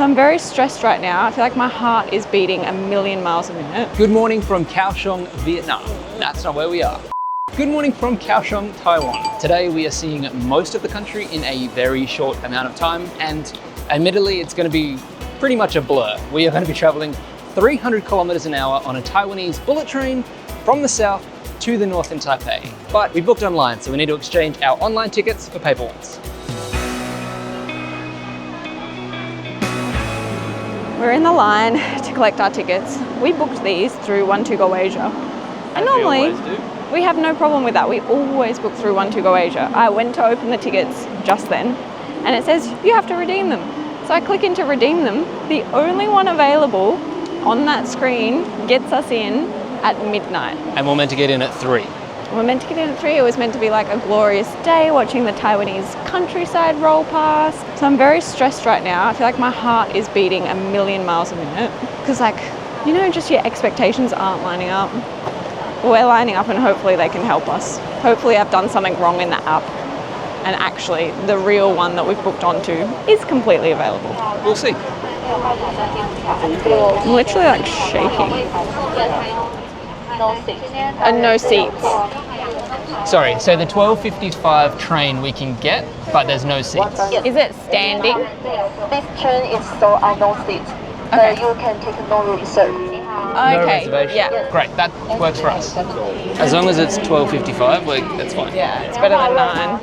So I'm very stressed right now. I feel like my heart is beating a million miles a minute. Good morning from Kaohsiung, Vietnam. That's not where we are. Good morning from Kaohsiung, Taiwan. Today we are seeing most of the country in a very short amount of time, and admittedly it's going to be pretty much a blur. We are going to be traveling 300 kilometers an hour on a Taiwanese bullet train from the south to the north in Taipei. But we booked online, so we need to exchange our online tickets for paper ones. We're in the line to collect our tickets. We booked these through One2Go Asia. And normally, we have no problem with that. We always book through One2Go Asia. I went to open the tickets just then, and it says you have to redeem them. So I click into redeem them. The only one available on that screen gets us in at midnight. And we're meant to get in at 3. We're meant to get in at 3. It was meant to be like a glorious day watching the Taiwanese countryside roll past. So I'm very stressed right now. I feel like my heart is beating a million miles a minute. Because just your expectations aren't lining up. We're lining up and hopefully they can help us. Hopefully I've done something wrong in the app and actually the real one that we've booked onto is completely available. We'll see. I'm literally like shaking. No seats. Sorry, so the 12:55 train we can get, but there's no seats. Is it standing? This train is so on no seats. Okay. You can take no reserve. No Okay, reservation? yeah. Great, that works for us. As long as it's 12:55, that's fine. Yeah, it's better than 9.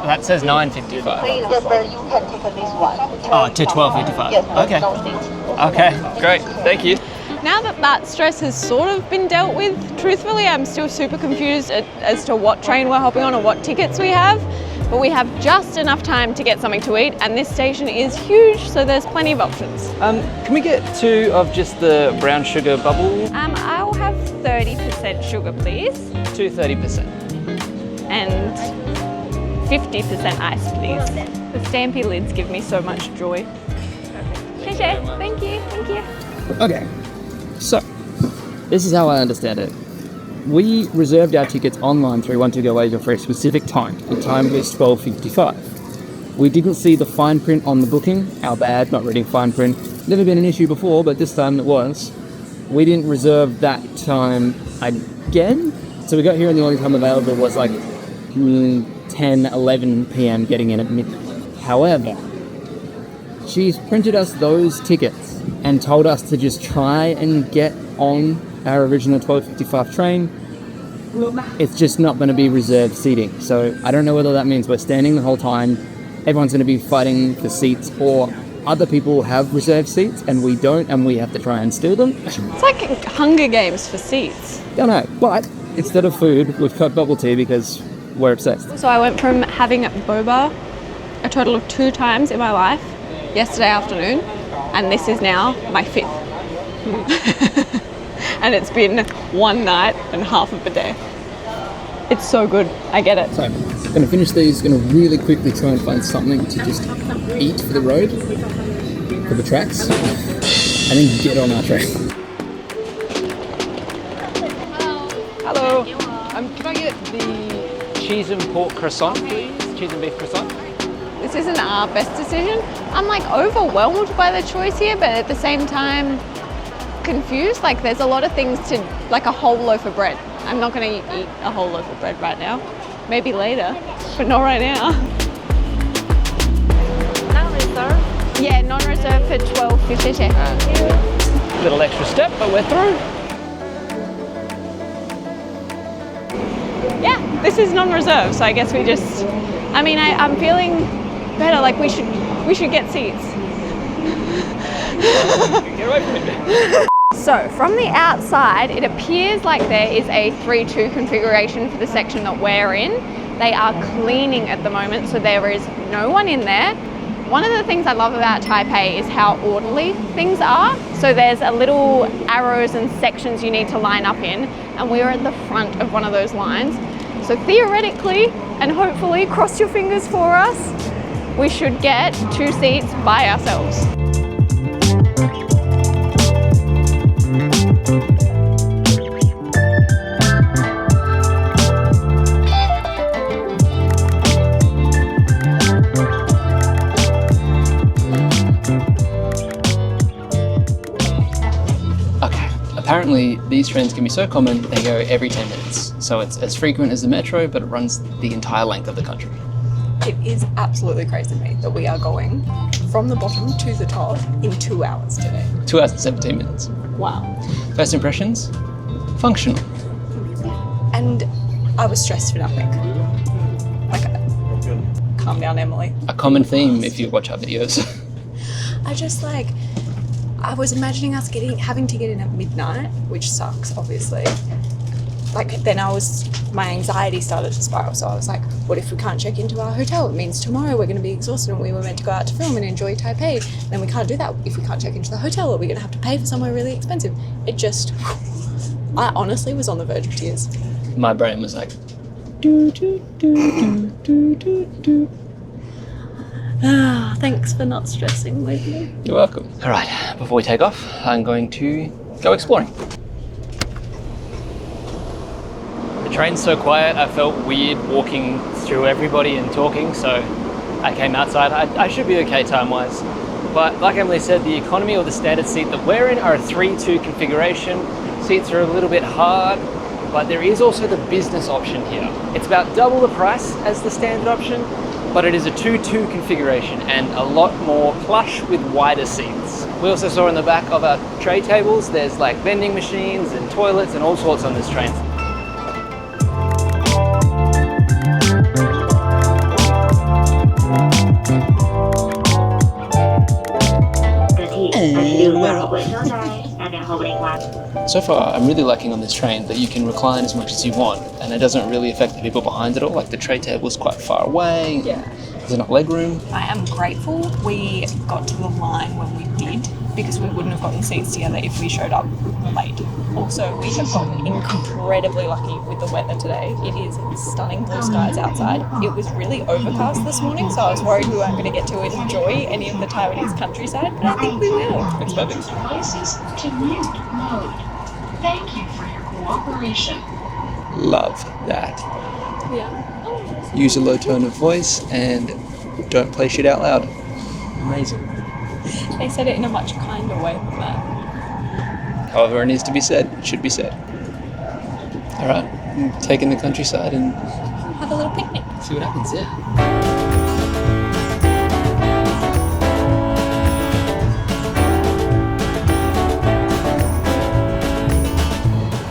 That says 9:55. Yes, then you can take this one. Oh, to 12:55. Yes, Okay. no seats. Okay, great, thank you. Now that stress has sort of been dealt with, truthfully, I'm still super confused as to what train we're hopping on or what tickets we have. But we have just enough time to get something to eat, and this station is huge, so there's plenty of options. Can we get 2 of just the brown sugar bubble? I'll have 30% sugar, please, 2 30%. and 50% ice, please. The stampy lids give me so much joy. Thank you. Okay, so this is how I understand it. We reserved our tickets online through One2Go Asia for a specific time. The time was 12:55. We didn't see the fine print on the booking. Our bad, not reading fine print. Never been an issue before, but this time it was. We didn't reserve that time again. So we got here and the only time available was like 10, 11 p.m. getting in at midnight. However, she's printed us those tickets and told us to just try and get on our original 12:55 train. It's just not going to be reserved seating. So I don't know whether that means we're standing the whole time, everyone's going to be fighting for seats, or other people have reserved seats and we don't, and we have to try and steal them. It's like Hunger Games for seats. Don't know, but instead of food, we've got bubble tea because we're obsessed. So I went from having boba a total of 2 times in my life yesterday afternoon, and this is now my 5th. And it's been 1 night and half of a day. It's so good, I get it. So, I'm going to finish these, going to really quickly try and find something to just eat for the road, for the tracks, and then get on our train. Hello. Can I get the cheese and pork croissant, please? Cheese and beef croissant? This isn't our best decision. I'm like overwhelmed by the choice here, but at the same time confused. Like there's a lot of things to, like a whole loaf of bread. I'm not going to eat a whole loaf of bread right now. Maybe later, but not right now. Non-reserve? Yeah, non-reserve for 12.50. Little extra step, but we're through. Yeah, this is non-reserve, so I guess we just, I'm feeling better, like we should get seats. Get away from me. So from the outside, it appears like there is a 3-2 configuration for the section that we're in. They are cleaning at the moment, so there is no one in there. One of the things I love about Taipei is how orderly things are. So there's a little arrows and sections you need to line up in, and we're at the front of one of those lines. So theoretically, and hopefully, cross your fingers for us, we should get 2 seats by ourselves. Apparently, these trains can be so common they go every 10 minutes. So it's as frequent as the metro, but it runs the entire length of the country. It is absolutely crazy to me that we are going from the bottom to the top in 2 hours today. 2 hours and 17 minutes. Wow. First impressions? Functional. And I was stressed for nothing. Like, calm down, Emily. A common theme if you watch our videos. I was imagining us having to get in at midnight, which sucks, obviously. My anxiety started to spiral. So I was like, what if we can't check into our hotel? It means tomorrow we're going to be exhausted and we were meant to go out to film and enjoy Taipei. Then we can't do that if we can't check into the hotel. Are we going to have to pay for somewhere really expensive? I honestly was on the verge of tears. My brain was like, do, do, do, do, do, do. Thanks for not stressing with me. You're welcome. All right, before we take off, I'm going to go exploring. The train's so quiet, I felt weird walking through everybody and talking, so I came outside. I should be okay time-wise. But like Emily said, the economy or the standard seat that we're in are a 3-2 configuration. Seats are a little bit hard, but there is also the business option here. It's about double the price as the standard option, but it is a 2-2 configuration and a lot more plush with wider seats. We also saw in the back of our tray tables, there's like vending machines and toilets and all sorts on this train. So far, I'm really liking on this train that you can recline as much as you want, and it doesn't really affect the people behind it all. Like the tray table is quite far away. Yeah. There's enough leg room. I am grateful we got to the line when we did, because we wouldn't have gotten seats together if we showed up late. Also, we have gotten incredibly lucky with the weather today. It is stunning blue skies outside. It was really overcast this morning, so I was worried we weren't going to get to enjoy any of the Taiwanese countryside, but I think we will. It's perfect. Devices to mute mode. Thank you for your cooperation. Love that. Yeah. Use a low tone of voice and don't play shit out loud. Amazing. They said it in a much kinder way than that. However it needs to be said, it should be said. All right, take in the countryside and Have a little picnic. see what happens, yeah.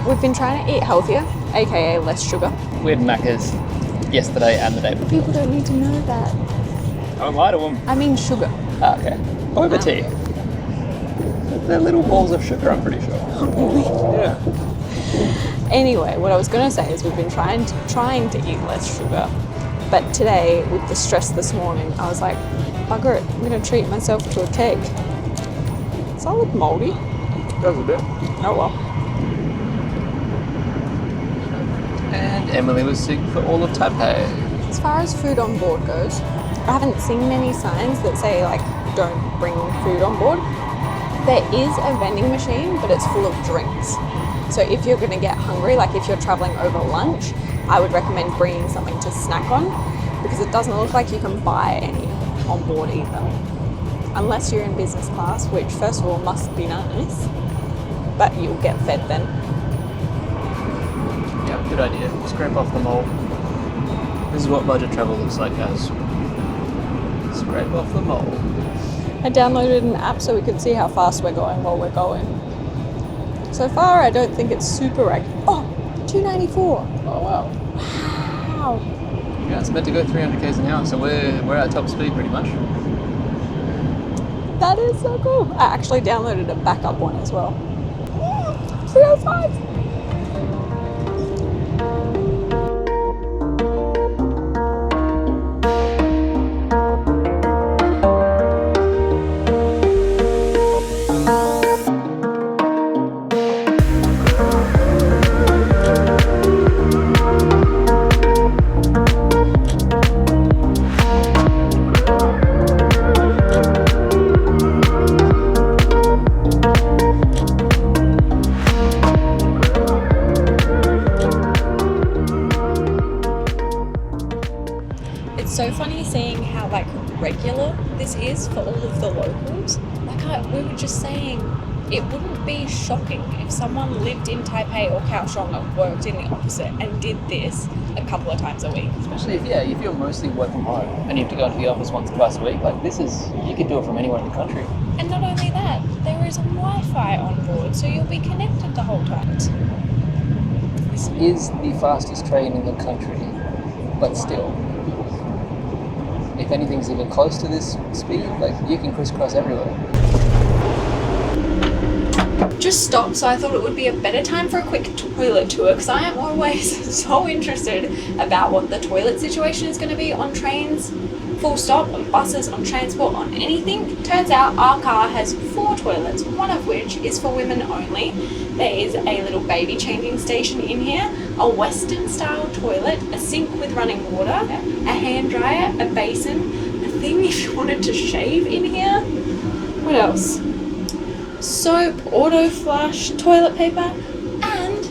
We've been trying to eat healthier, aka less sugar. We had Macca's yesterday and the day before. People don't need to know that. Don't lie to them. I mean sugar. Ah, okay. Boba tea. They're little balls of sugar, I'm pretty sure. Yeah. Anyway, what I was going to say is we've been trying to eat less sugar, but today, with the stress this morning, I was like, bugger it, I'm going to treat myself to a cake. Does that look mouldy? Does a bit. Oh well. And Emily was sick for all of Taipei. As far as food on board goes, I haven't seen many signs that say like, don't bring food on board. There is a vending machine, but it's full of drinks. So if you're going to get hungry, like if you're traveling over lunch, I would recommend bringing something to snack on, because it doesn't look like you can buy any on board either. Unless you're in business class, which first of all must be nice, but you'll get fed then. Yeah, good idea. Scrape off the mold. This is what budget travel looks like, guys. Scrape off the mold. I downloaded an app so we could see how fast we're going while we're going. So far, I don't think it's super accurate. Oh, 294. Oh, wow. Wow. Yeah, it's meant to go 300 k's an hour, so we're at top speed pretty much. That is so cool. I actually downloaded a backup one as well. 305. So funny seeing how like regular this is for all of the locals. Like we were just saying, it wouldn't be shocking if someone lived in Taipei or Kaohsiung and worked in the opposite and did this a couple of times a week. Especially if you're mostly work from home and you have to go into the office once or twice a week, like you could do it from anywhere in the country. And not only that, there is Wi-Fi on board, so you'll be connected the whole time. This is the fastest train in the country, but still, if anything's even close to this speed, like you can crisscross everywhere. Just stopped, so I thought it would be a better time for a quick toilet tour because I am always so interested about what the toilet situation is going to be on trains, full stop, on buses, on transport, on anything. Turns out our car has 4 toilets, one of which is for women only. There is a little baby changing station in here, a Western style toilet, a sink with running water, a hand dryer, a basin, a thing if you wanted to shave in here. What else? Soap, auto flush, toilet paper, and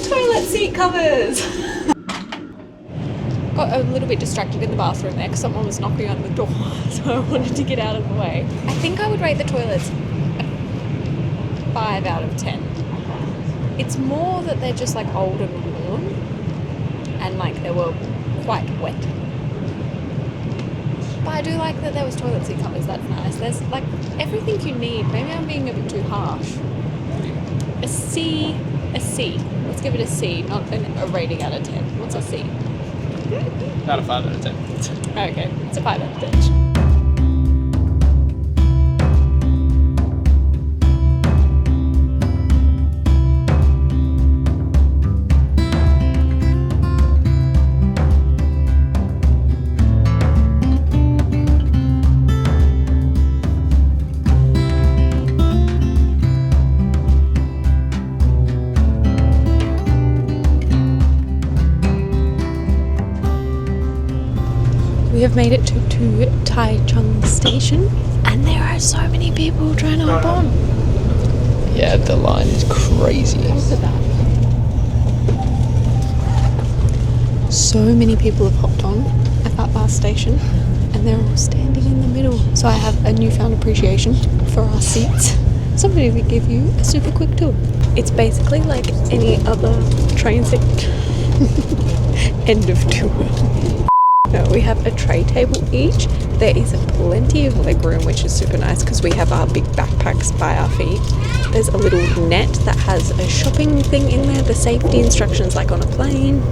toilet seat covers. Got a little bit distracted in the bathroom there because someone was knocking on the door, so I wanted to get out of the way. I think I would rate the toilets 5 out of 10. It's more that they're just like old and worn, and like they were quite wet. But I do like that there was toilet seat covers, that's nice. There's like everything you need. Maybe I'm being a bit too harsh. A C. Let's give it a C, not a rating out of 10. What's a C? Not a 5 out of 10. Okay, it's a 5 out of 10. We have made it to Taichung station, and there are so many people trying to hop on. Yeah, the line is crazy. Look at that. So many people have hopped on at that last station, and they're all standing in the middle. So I have a newfound appreciation for our seats. Somebody will give you a super quick tour. It's basically like any other train seat. End of tour. No, we have a tray table each. There is plenty of leg room, which is super nice because we have our big backpacks by our feet. There's a little net that has a shopping thing in there, the safety instructions like on a plane.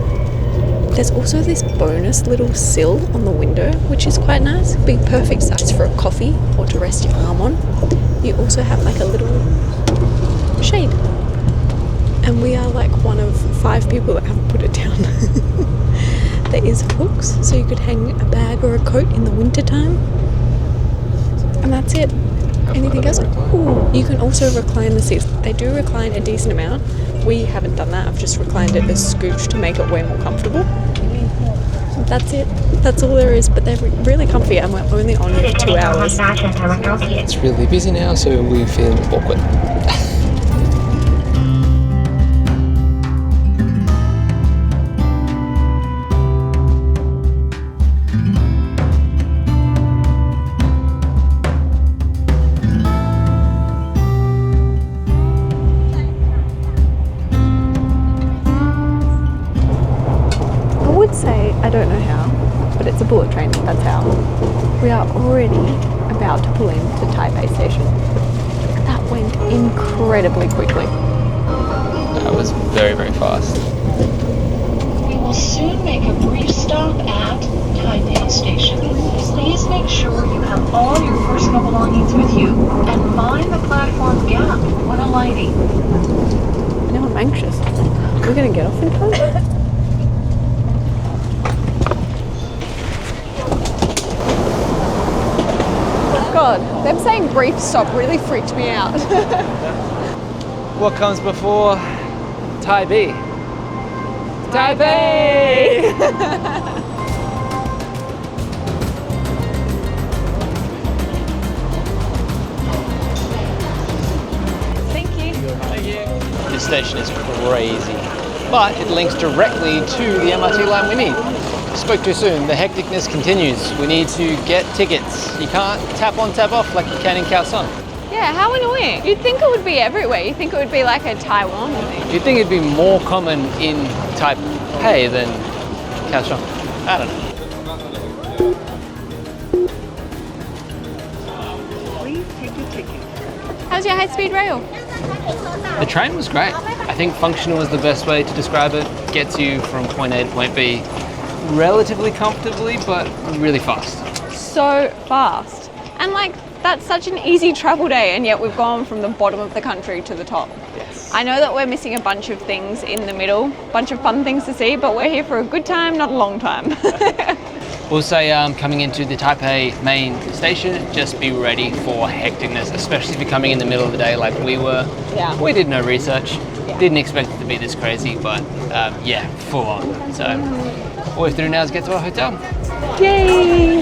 There's also this bonus little sill on the window, which is quite nice. Be perfect size for a coffee or to rest your arm on. You also have like a little shade. And we are like one of 5 people that haven't put it down. There is hooks, so you could hang a bag or a coat in the winter time. And that's it. Anything else? Ooh, you can also recline the seats. They do recline a decent amount. We haven't done that. I've just reclined it a scooch to make it way more comfortable. That's it. That's all there is. But they're really comfy, and we're only on for 2 hours. It's really busy now, so we feel awkward. I don't know how, but it's a bullet train, that's how. We are already about to pull into Taipei station. That went incredibly quickly. That was very, very fast. We will soon make a brief stop at Taipei Station. Please make sure you have all your personal belongings with you and mind the platform gap when alighting. Now I'm anxious. We're going to get off in time? God, them saying brief stop really freaked me out. What comes before Taipei? Taipei! Thank you. This station is crazy, but it links directly to the MRT line we need. Spoke too soon, the hecticness continues. We need to get tickets. You can't tap on, tap off like you can in Kaohsiung. Yeah, how annoying. You'd think it would be everywhere. You'd think it would be like a Taiwan thing. You'd think it'd be more common in Taipei than Kaohsiung. I don't know. Please take your ticket. How's your high-speed rail? The train was great. I think functional is the best way to describe it. Gets you from point A to point B relatively comfortably, but really fast. So fast. And like, that's such an easy travel day, and yet we've gone from the bottom of the country to the top. Yes. I know that we're missing a bunch of things in the middle, a bunch of fun things to see, but we're here for a good time, not a long time. We'll say coming into the Taipei main station, just be ready for hecticness, especially if you're coming in the middle of the day like we were. Yeah. We did no research, Yeah. didn't expect it to be this crazy, but yeah, full on. So all we have to do now is get to our hotel. Yay!